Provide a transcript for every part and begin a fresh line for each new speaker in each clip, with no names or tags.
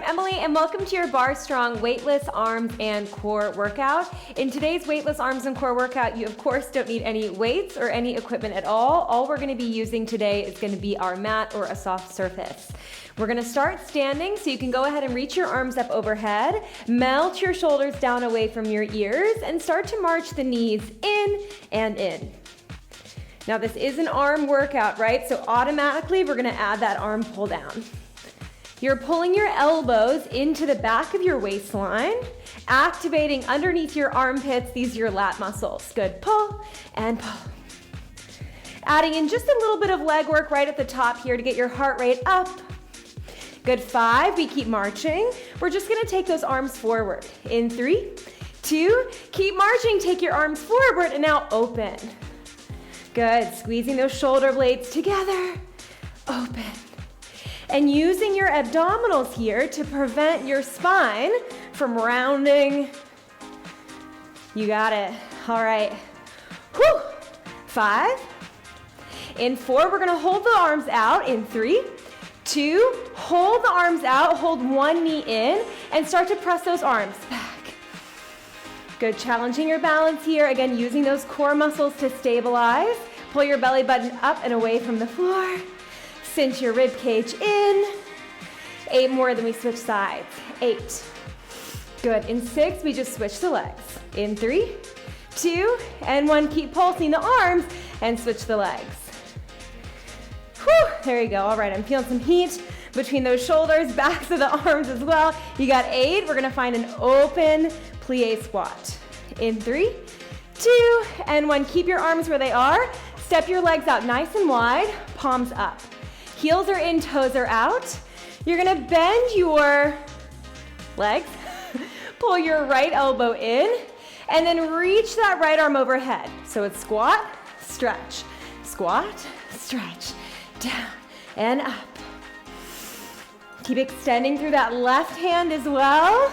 Emily, and welcome to your Bar Strong Weightless Arms and Core Workout. In today's Weightless Arms and Core Workout, you of course don't need any weights or any equipment at all. All we're going to be using today is going to be our mat or a soft surface. We're going to start standing, so you can go ahead and reach your arms up overhead, melt your shoulders down away from your ears, and start to march the knees in and in. Now this is an arm workout, right? So automatically we're going to add that arm pull down. You're pulling your elbows into the back of your waistline, activating underneath your armpits. These are your lat muscles. Good, pull and pull. Adding in just a little bit of leg work right at the top here to get your heart rate up. Good, 5, we keep marching. We're just gonna take those arms forward. In 3, 2, keep marching, take your arms forward and now open. Good, squeezing those shoulder blades together, open. And using your abdominals here to prevent your spine from rounding. You got it. All right. Whew. 5. In 4, we're gonna hold the arms out. In 3, 2, hold the arms out, hold one knee in, and start to press those arms back. Good, challenging your balance here. Again, using those core muscles to stabilize. Pull your belly button up and away from the floor. Cinch your rib cage in. 8 more, then we switch sides. 8. Good. In 6, we just switch the legs. In 3, 2, and 1. Keep pulsing the arms and switch the legs. Whew, there you go. All right, I'm feeling some heat between those shoulders, backs of the arms as well. You got 8. We're gonna find an open plie squat. In 3, 2, and 1. Keep your arms where they are. Step your legs out nice and wide, palms up. Heels are in, toes are out. You're gonna bend your legs, pull your right elbow in, and then reach that right arm overhead. So it's squat, stretch, down and up. Keep extending through that left hand as well.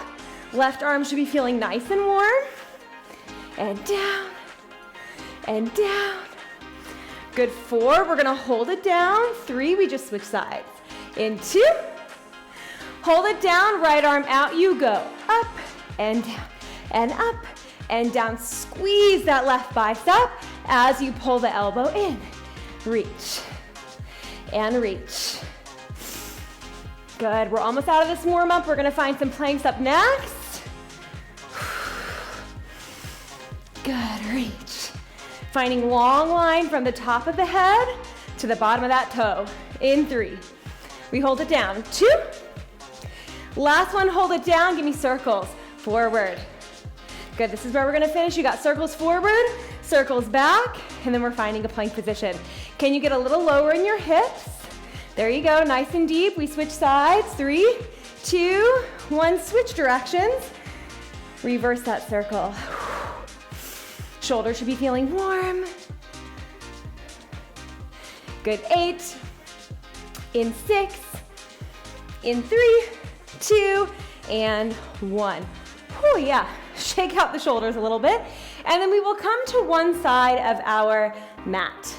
Left arm should be feeling nice and warm. And down, and down. Good, 4, we're gonna hold it down. 3, we just switch sides. In 2, hold it down, right arm out, you go. Up and down, and up and down. Squeeze that left bicep as you pull the elbow in. Reach and reach. Good, we're almost out of this warm up. We're gonna find some planks up next. Good, reach. Finding long line from the top of the head to the bottom of that toe. In 3, we hold it down. 2, last one, hold it down, give me circles, forward. Good, this is where we're gonna finish. You got circles forward, circles back, and then we're finding a plank position. Can you get a little lower in your hips? There you go, nice and deep. We switch sides. 3, 2, 1, switch directions. Reverse that circle. Shoulders should be feeling warm. Good, 8. In 6. In 3, 2, and 1. Oh yeah, shake out the shoulders a little bit. And then we will come to one side of our mat.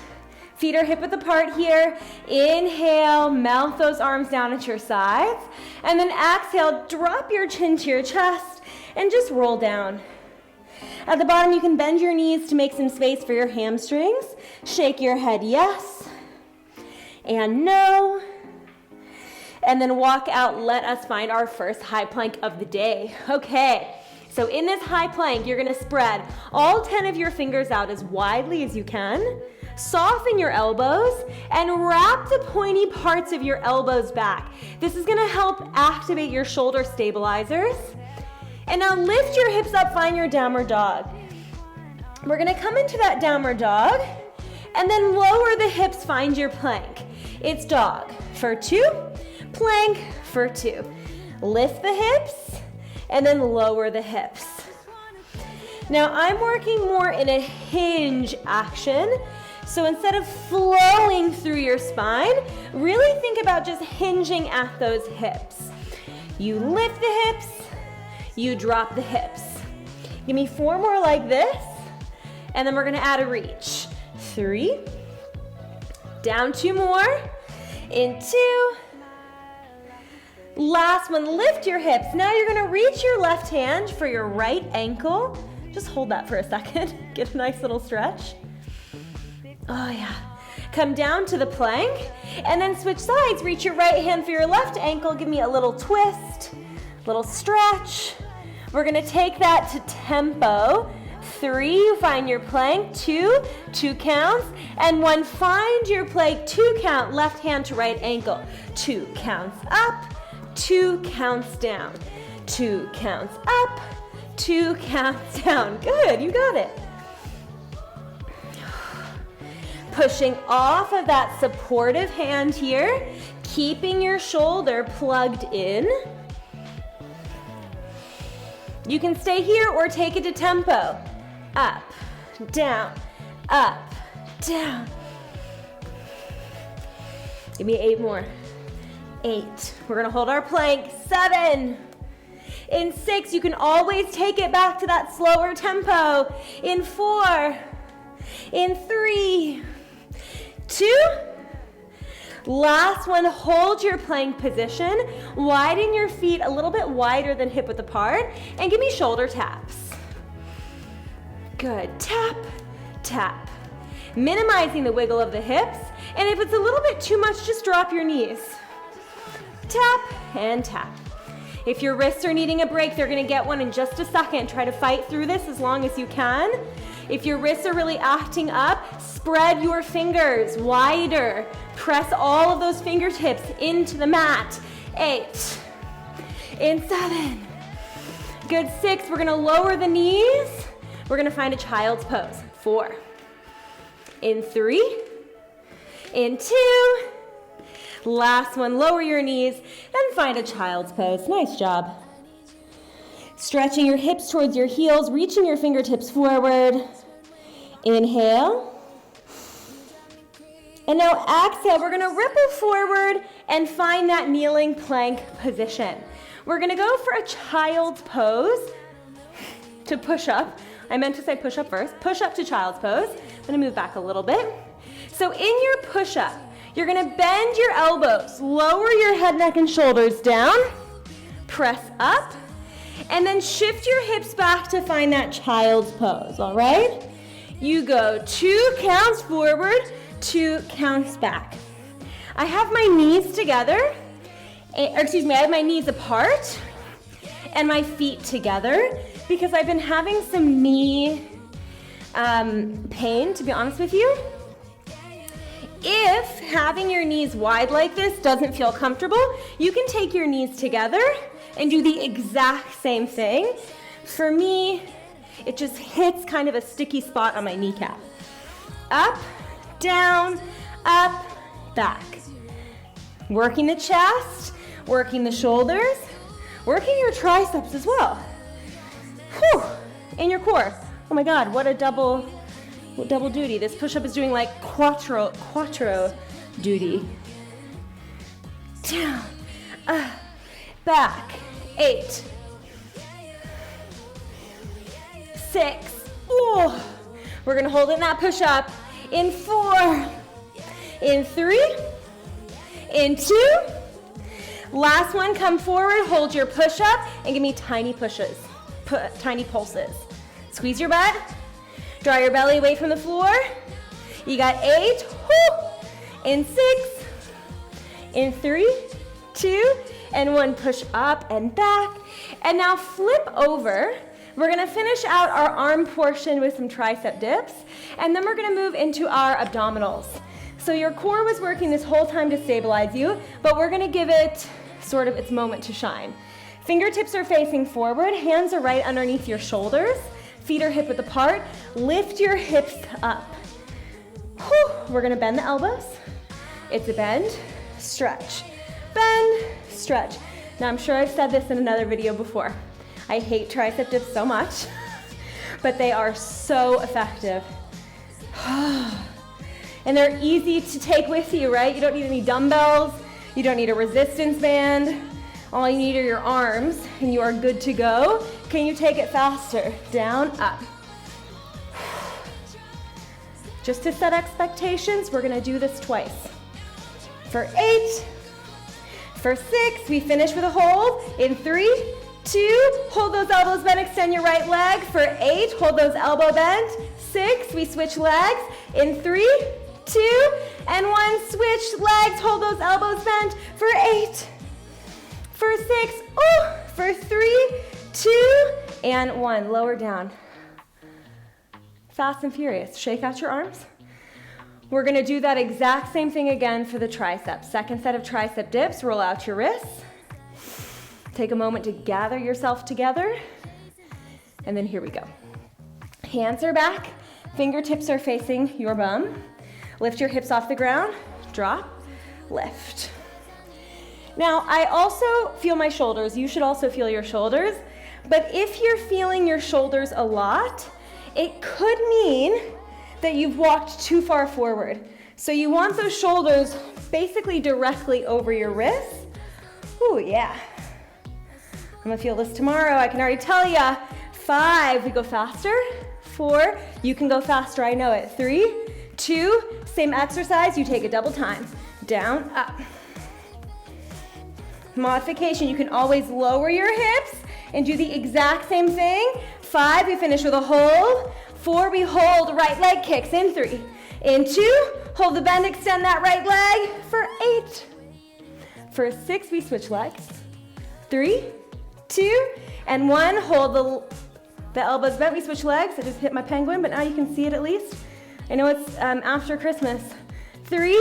Feet are hip width apart here. Inhale, melt those arms down at your sides. And then exhale, drop your chin to your chest and just roll down. At the bottom, you can bend your knees to make some space for your hamstrings. Shake your head yes and no. And then walk out. Let us find our first high plank of the day. Okay, so in this high plank, you're gonna spread all 10 of your fingers out as widely as you can. Soften your elbows and wrap the pointy parts of your elbows back. This is gonna help activate your shoulder stabilizers. And now lift your hips up, find your downward dog. We're gonna come into that downward dog and then lower the hips, find your plank. It's dog for 2, plank for 2. Lift the hips and then lower the hips. Now I'm working more in a hinge action. So instead of flowing through your spine, really think about just hinging at those hips. You lift the hips, you drop the hips. Give me 4 more like this, and then we're gonna add a reach. 3, down 2 more, in 2, Last one, lift your hips. Now you're gonna reach your left hand for your right ankle. Just hold that for a second. Get a nice little stretch. Oh yeah. Come down to the plank and then switch sides. Reach your right hand for your left ankle. Give me a little twist, little stretch. We're gonna take that to tempo. 3, you find your plank. 2, 2 counts. And 1, find your plank. 2 count, left hand to right ankle. 2 counts up, 2 counts down. 2 counts up, 2 counts down. Good, you got it. Pushing off of that supportive hand here, keeping your shoulder plugged in. You can stay here or take it to tempo. Up, down, up, down. Give me 8 more. 8. We're gonna hold our plank. 7. In 6, you can always take it back to that slower tempo. In 4. In 3. 2. Last one, hold your plank position. Widen your feet a little bit wider than hip width apart and give me shoulder taps. Good, tap, tap. Minimizing the wiggle of the hips, and if it's a little bit too much, just drop your knees. Tap and tap. If your wrists are needing a break, they're gonna get one in just a second. Try to fight through this as long as you can. If your wrists are really acting up, spread your fingers wider. Press all of those fingertips into the mat. 8. In 7. Good, 6. We're gonna lower the knees. We're gonna find a child's pose. 4. In 3. In 2. Last one, lower your knees and find a child's pose. Nice job. Stretching your hips towards your heels, reaching your fingertips forward. Inhale. And now exhale, we're gonna ripple forward and find that kneeling plank position. We're gonna go for a child's pose to push up. I meant to say push up first. Push up to child's pose. I'm gonna move back a little bit. So in your push up, you're gonna bend your elbows, lower your head, neck, and shoulders down, press up, and then shift your hips back to find that child's pose, all right? You go 2 counts forward, 2 counts back. I have my knees together, I have my knees apart and my feet together because I've been having some knee pain, to be honest with you. If having your knees wide like this doesn't feel comfortable, you can take your knees together and do the exact same thing. For me, it just hits kind of a sticky spot on my kneecap. Up, down, up, back. Working the chest, working the shoulders, working your triceps as well. Whew, and your core. Oh my God, what double duty. This push-up is doing like quattro duty. Down, back. 8, 6. Oh, we're gonna hold it in that push-up. In 4, in 3, in 2. Last one, come forward, hold your push-up, and give me tiny pushes, tiny pulses. Squeeze your butt, draw your belly away from the floor. You got 8, whoo. In 6, in 3, 2, and 1, push up and back. And now flip over. We're gonna finish out our arm portion with some tricep dips, and then we're gonna move into our abdominals. So your core was working this whole time to stabilize you, but we're gonna give it sort of its moment to shine. Fingertips are facing forward, hands are right underneath your shoulders, feet are hip width apart, lift your hips up. Whew. We're gonna bend the elbows. It's a bend, stretch, bend, stretch. Now I'm sure I've said this in another video before. I hate tricep dips so much, but they are so effective. And they're easy to take with you, right? You don't need any dumbbells, you don't need a resistance band. All you need are your arms, and you are good to go. Can you take it faster? Down, up. Just to set expectations, we're gonna do this twice. For 8, For 6, we finish with a hold. In 3, 2, hold those elbows bent, extend your right leg. For 8, hold those elbow bent. 6, we switch legs. In 3, 2, and 1, switch legs, hold those elbows bent. For 8, for 6, for 3, 2, and 1, lower down. Fast and furious, shake out your arms. We're gonna do that exact same thing again for the triceps. Second set of tricep dips, roll out your wrists. Take a moment to gather yourself together. And then here we go. Hands are back, fingertips are facing your bum. Lift your hips off the ground, drop, lift. Now, I also feel my shoulders. You should also feel your shoulders. But if you're feeling your shoulders a lot, it could mean that you've walked too far forward. So you want those shoulders basically directly over your wrists. Ooh, yeah. I'm gonna feel this tomorrow, I can already tell ya. 5, we go faster. 4, you can go faster, I know it. 3, 2, same exercise, you take a double time. Down, up. Modification, you can always lower your hips and do the exact same thing. 5, we finish with a hold. 4, we hold, right leg kicks. In 3, in 2, hold the bend, extend that right leg. For 8, for 6, we switch legs. 3, 2, and 1, hold the elbows bent, we switch legs. I just hit my penguin, but now you can see it at least. I know it's after Christmas. 3,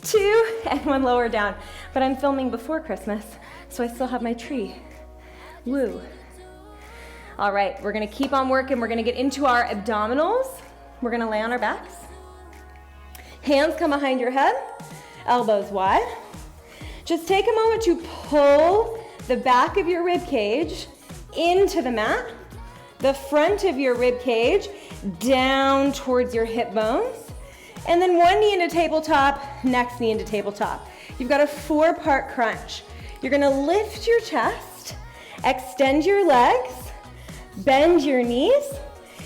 2, and 1, lower down. But I'm filming before Christmas, so I still have my tree. Woo. All right, we're gonna keep on working. We're gonna get into our abdominals. We're gonna lay on our backs. Hands come behind your head, elbows wide. Just take a moment to pull the back of your rib cage into the mat, the front of your rib cage down towards your hip bones, and then one knee into tabletop, next knee into tabletop. You've got a 4-part crunch. You're gonna lift your chest, extend your legs, bend your knees,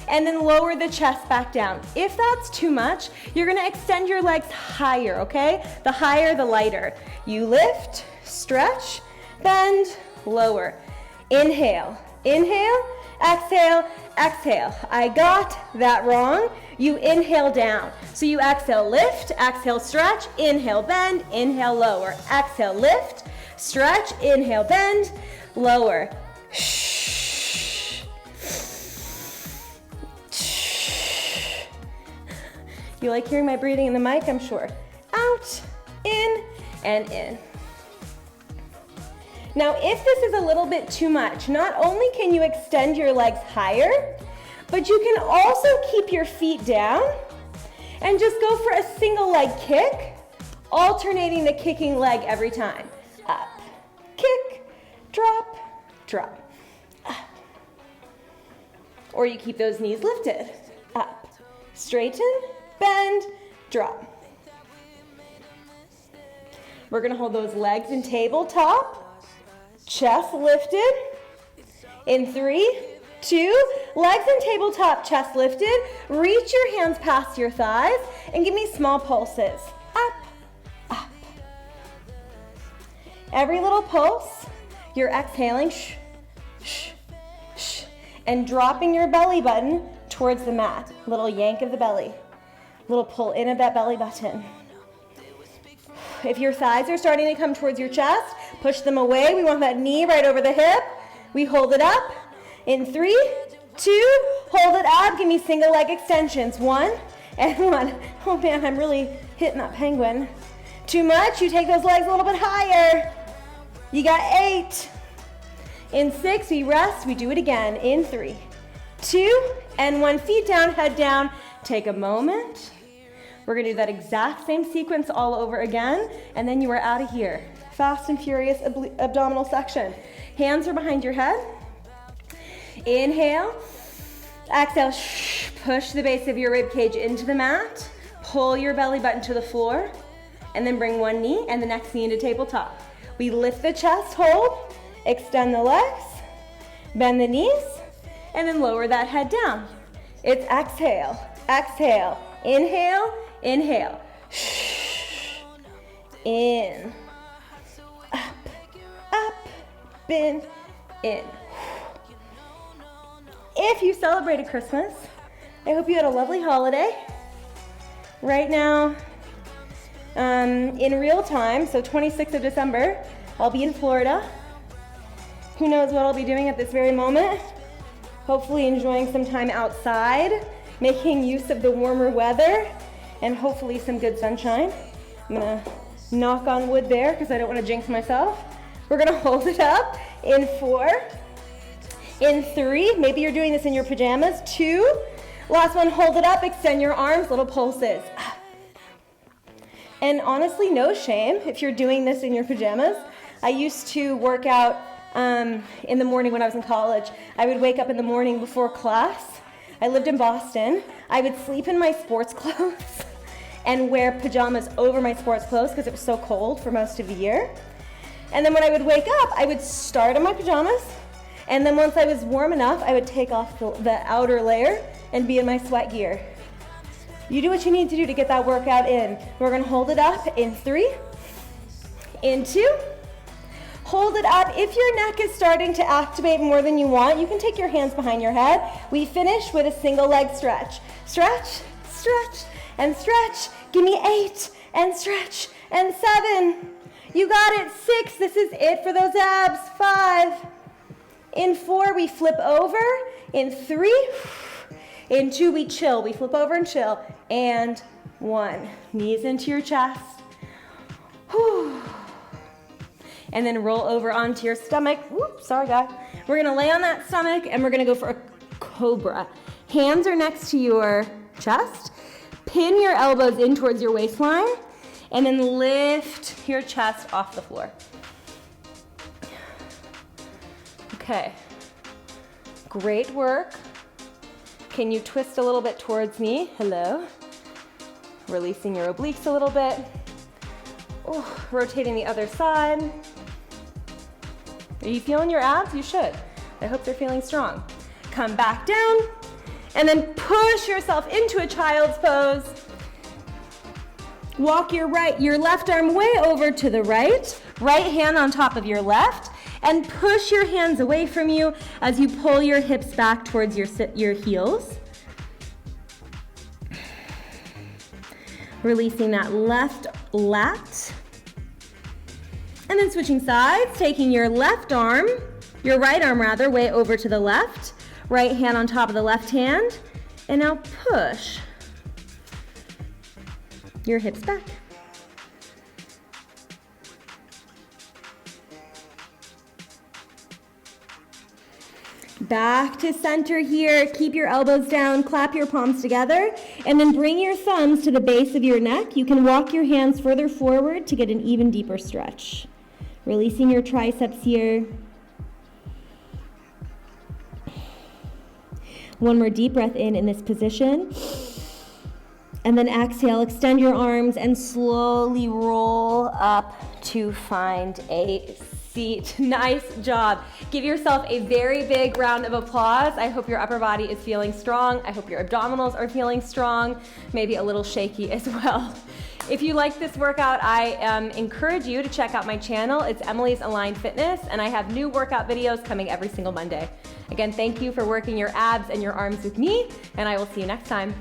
and then lower the chest back down. If that's too much, you're gonna extend your legs higher, okay? The higher, the lighter. You lift, stretch, bend, lower. Inhale, inhale, exhale, exhale. I got that wrong. You inhale down. So you exhale, lift, exhale, stretch, inhale, bend, inhale, lower. Exhale, lift, stretch, inhale, bend, lower. You like hearing my breathing in the mic, I'm sure. Out, in, and in. Now, if this is a little bit too much, not only can you extend your legs higher, but you can also keep your feet down and just go for a single leg kick, alternating the kicking leg every time. Up, kick, drop, drop, up. Or you keep those knees lifted. Up, straighten, bend, drop. We're gonna hold those legs in tabletop, chest lifted. In 3, 2, legs in tabletop, chest lifted. Reach your hands past your thighs and give me small pulses. Up, up. Every little pulse, you're exhaling, shh, shh, shh, and dropping your belly button towards the mat. Little yank of the belly. Little pull in of that belly button. If your thighs are starting to come towards your chest, push them away. We want that knee right over the hip. We hold it up. In 3, 2, hold it up. Give me single leg extensions. 1 and 1. Oh man, I'm really hitting that penguin. Too much, you take those legs a little bit higher. You got 8. In 6, we rest. We do it again. In 3, 2, and 1. Feet down, head down. Take a moment. We're gonna do that exact same sequence all over again, and then you are out of here. Fast and furious abdominal section. Hands are behind your head. Inhale, exhale, push the base of your rib cage into the mat. Pull your belly button to the floor, and then bring one knee and the next knee into tabletop. We lift the chest, hold, extend the legs, bend the knees, and then lower that head down. It's exhale, exhale, inhale, inhale, in, up, spin, in. If you celebrated Christmas, I hope you had a lovely holiday. Right now, in real time, so 26th of December, I'll be in Florida. Who knows what I'll be doing at this very moment? Hopefully enjoying some time outside, making use of the warmer weather, and hopefully some good sunshine. I'm gonna knock on wood there because I don't want to jinx myself. We're gonna hold it up in 4, in 3, maybe you're doing this in your pajamas, 2, last one, hold it up, extend your arms, little pulses. And honestly, no shame if you're doing this in your pajamas. I used to work out in the morning when I was in college. I would wake up in the morning before class. I lived in Boston. I would sleep in my sports clothes and wear pajamas over my sports clothes because it was so cold for most of the year. And then when I would wake up, I would start in my pajamas, and then once I was warm enough, I would take off the outer layer and be in my sweat gear. You do what you need to do to get that workout in. We're gonna hold it up in 3, in 2, hold it up. If your neck is starting to activate more than you want, you can take your hands behind your head. We finish with a single leg stretch. Stretch, stretch, and stretch. Give me 8, and stretch, and 7. You got it, 6, this is it for those abs, 5. In 4, we flip over. In 3, in 2, we chill. We flip over and chill. And 1, knees into your chest. Whew. And then roll over onto your stomach. Whoops, sorry guys. We're gonna lay on that stomach and we're gonna go for a cobra. Hands are next to your chest. Pin your elbows in towards your waistline and then lift your chest off the floor. Okay, great work. Can you twist a little bit towards me? Hello. Releasing your obliques a little bit. Oh, rotating the other side. Are you feeling your abs? You should. I hope they're feeling strong. Come back down and then push yourself into a child's pose. Walk your left arm way over to the right hand on top of your left, and push your hands away from you as you pull your hips back towards your heels. Releasing that left lat. And then switching sides, taking your right arm rather, way over to the left. Right hand on top of the left hand. And now push your hips back. Back to center here. Keep your elbows down, clap your palms together, and then bring your thumbs to the base of your neck. You can walk your hands further forward to get an even deeper stretch. Releasing your triceps here. One more deep breath in this position. And then exhale, extend your arms and slowly roll up to find a seat. Nice job. Give yourself a very big round of applause. I hope your upper body is feeling strong. I hope your abdominals are feeling strong, maybe a little shaky as well. If you like this workout, I encourage you to check out my channel. It's Emily's Aligned Fitness, and I have new workout videos coming every single Monday. Again, thank you for working your abs and your arms with me, and I will see you next time.